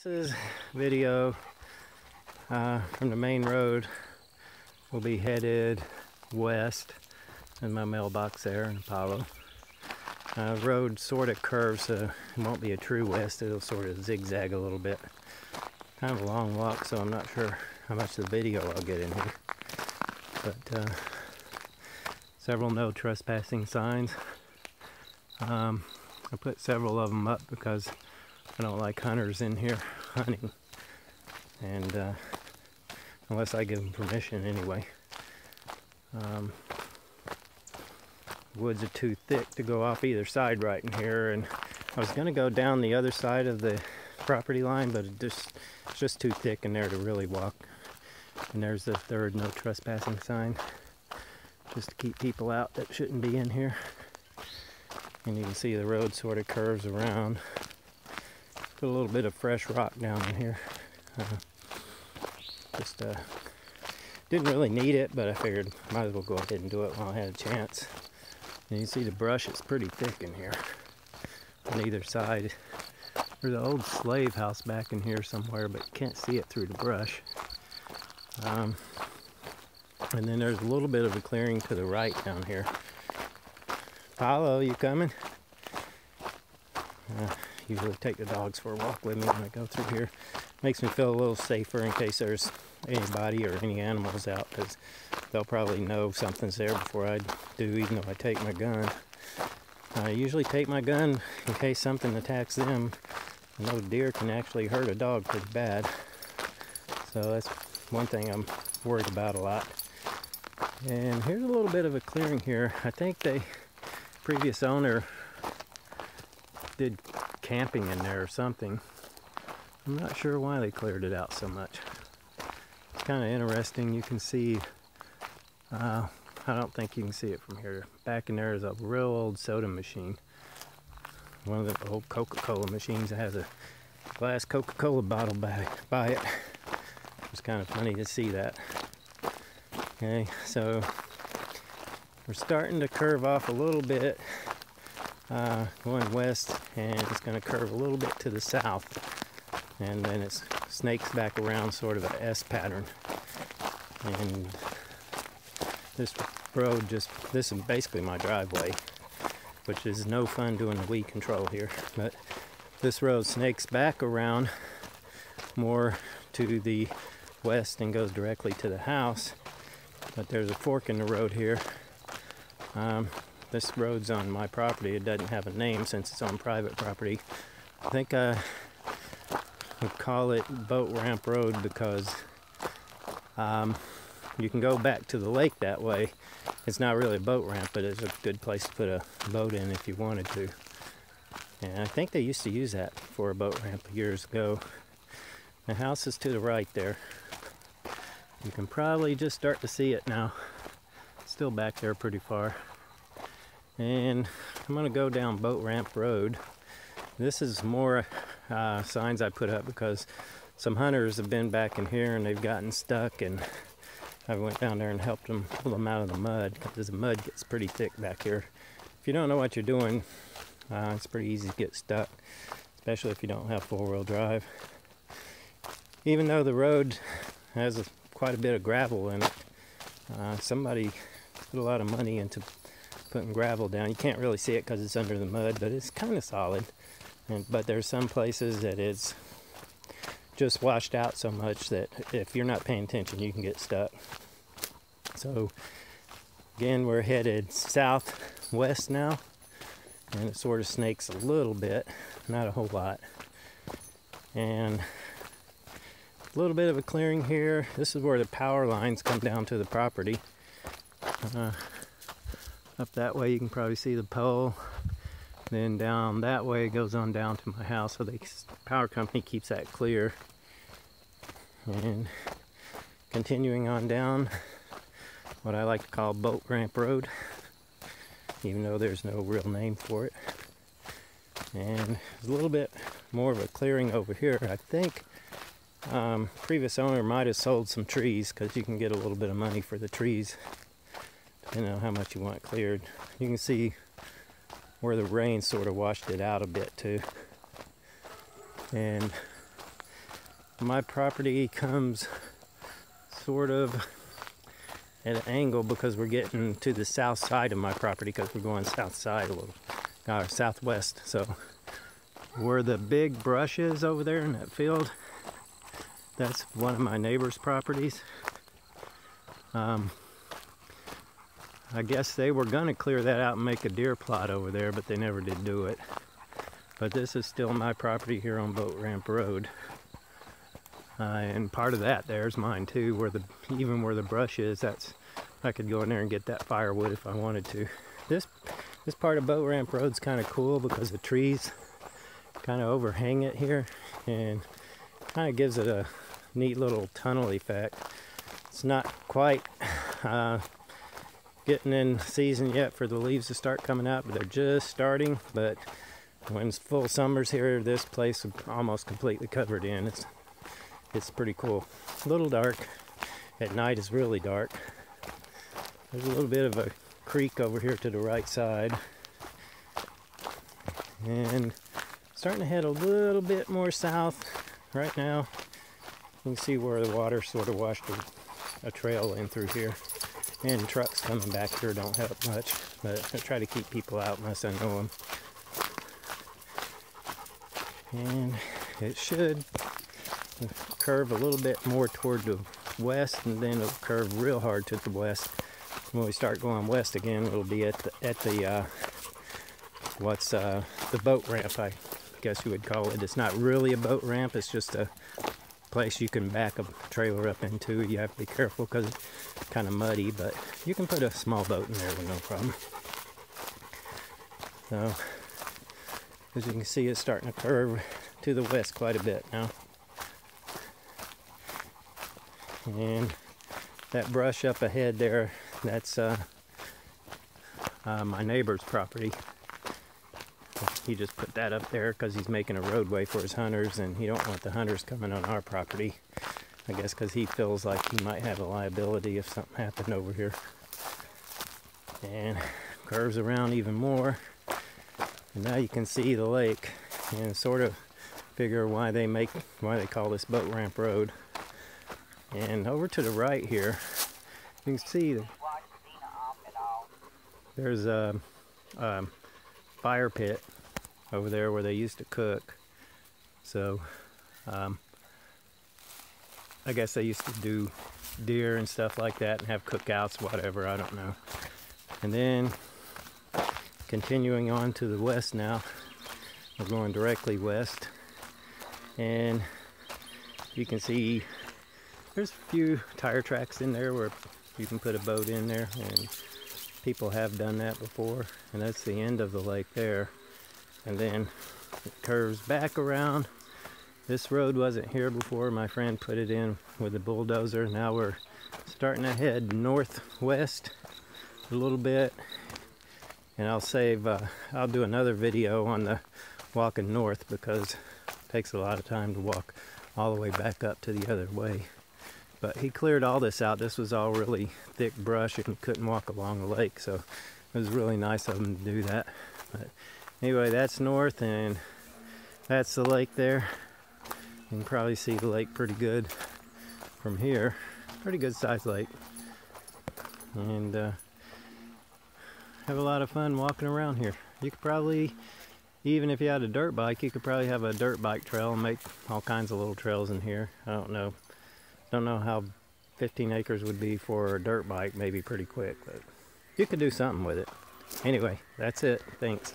This is video from the main road. We'll be headed west, and my mailbox there in Apollo. Road sort of curves, so it won't be a true west. It'll sort of zigzag a little bit. Kind of a long walk, so I'm not sure how much of the video I'll get in here. But several no trespassing signs. I put several of them up because I don't like hunters in here hunting, and unless I give them permission anyway. Woods are too thick to go off either side right in here, and I was going to go down the other side of the property line, but it's just too thick in there to really walk. And there's the third no trespassing sign, just to keep people out that shouldn't be in here. And you can see the road sort of curves around. Put a little bit of fresh rock down in here. Didn't really need it, but I figured might as well go ahead and do it while I had a chance. And you can see the brush is pretty thick in here on either side. There's an old slave house back in here somewhere, but you can't see it through the brush. And then there's a little bit of a clearing to the right down here. Apollo, you coming? Usually take the dogs for a walk with me when I go through here. Makes me feel a little safer in case there's anybody or any animals out, because they'll probably know something's there before I do, even though I take my gun. I usually take my gun in case something attacks them. I know deer can actually hurt a dog pretty bad, so that's one thing I'm worried about a lot. And here's a little bit of a clearing here. I think the previous owner did camping in there or something. I'm not sure why they cleared it out so much. It's kind of interesting. You can see, I don't think you can see it from here. Back in there is a real old soda machine. One of the old Coca-Cola machines that has a glass Coca-Cola bottle by it. It's kind of funny to see that. Okay, so we're starting to curve off a little bit, going west, and it's going to curve a little bit to the south, and then it snakes back around sort of an S pattern. And this road this is basically my driveway, which is no fun doing the weed control here, but this road snakes back around more to the west and goes directly to the house. But there's a fork in the road here. This road's on my property. It doesn't have a name since it's on private property. I think I would call it Boat Ramp Road because you can go back to the lake that way. It's not really a boat ramp, but it's a good place to put a boat in if you wanted to. And I think they used to use that for a boat ramp years ago. The house is to the right there. You can probably just start to see it now. It's still back there pretty far. And I'm going to go down Boat Ramp Road. This is more signs I put up because some hunters have been back in here and they've gotten stuck, and I went down there and helped them pull them out of the mud because the mud gets pretty thick back here. If you don't know what you're doing, it's pretty easy to get stuck, especially if you don't have four-wheel drive. Even though the road has quite a bit of gravel in it, somebody put a lot of money into putting gravel down. You can't really see it because it's under the mud, but it's kind of solid. But there's some places that it's just washed out so much that if you're not paying attention, you can get stuck. So again, we're headed southwest now, and it sort of snakes a little bit, not a whole lot. And a little bit of a clearing here. This is where the power lines come down to the property. Up that way you can probably see the pole. Then down that way it goes on down to my house, so the power company keeps that clear. And continuing on down what I like to call Boat Ramp Road, even though there's no real name for it. And there's a little bit more of a clearing over here. I think previous owner might have sold some trees, because you can get a little bit of money for the trees depending on how much you want cleared. You can see where the rain sort of washed it out a bit too. And my property comes sort of at an angle because we're getting to the south side of my property because we're going south side a little, southwest. So where the big brush is over there in that field, that's one of my neighbor's properties. I guess they were gonna clear that out and make a deer plot over there, but they never did do it. But this is still my property here on Boat Ramp Road. And part of that there's mine too, where even where the brush is, I could go in there and get that firewood if I wanted to. This part of Boat Ramp Road's kind of cool because the trees kind of overhang it here and kind of gives it a neat little tunnel effect. It's not quite getting in season yet for the leaves to start coming out, but they're just starting. But when full summer's here, this place is almost completely covered in. It's pretty cool. A little dark. At night it's really dark. There's a little bit of a creek over here to the right side. And starting to head a little bit more south right now. You can see where the water sort of washed a trail in through here. And trucks coming back here don't help much, but I try to keep people out unless I know them. And it should curve a little bit more toward the west, and then it'll curve real hard to the west. When we start going west again, it'll be at the boat ramp, I guess you would call it. It's not really a boat ramp, it's just a place you can back a trailer up into. You have to be careful because it's kind of muddy, but you can put a small boat in there with no problem. So, as you can see, it's starting to curve to the west quite a bit now. And that brush up ahead there, that's my neighbor's property. He just put that up there because he's making a roadway for his hunters, and he don't want the hunters coming on our property. I guess because he feels like he might have a liability if something happened over here. And curves around even more. And now you can see the lake and sort of figure why they call this Boat Ramp Road. And over to the right here, you can see there's a fire pit over there where they used to cook. So I guess they used to do deer and stuff like that and have cookouts, whatever, I don't know. And then continuing on to the west now, we're going directly west, and you can see there's a few tire tracks in there where you can put a boat in there, and people have done that before. And that's the end of the lake there. And then it curves back around. This road wasn't here before. My friend put it in with a bulldozer. Now we're starting to head northwest a little bit. And I'll do another video on the walking north because it takes a lot of time to walk all the way back up to the other way. But he cleared all this out. This was all really thick brush and you couldn't walk along the lake. So it was really nice of him to do that. But anyway, that's north, and that's the lake there. You can probably see the lake pretty good from here. Pretty good sized lake. And have a lot of fun walking around here. You could probably, even if you had a dirt bike, you could probably have a dirt bike trail and make all kinds of little trails in here. I don't know. Don't know how 15 acres would be for a dirt bike, maybe pretty quick, but you could do something with it. Anyway, that's it. Thanks.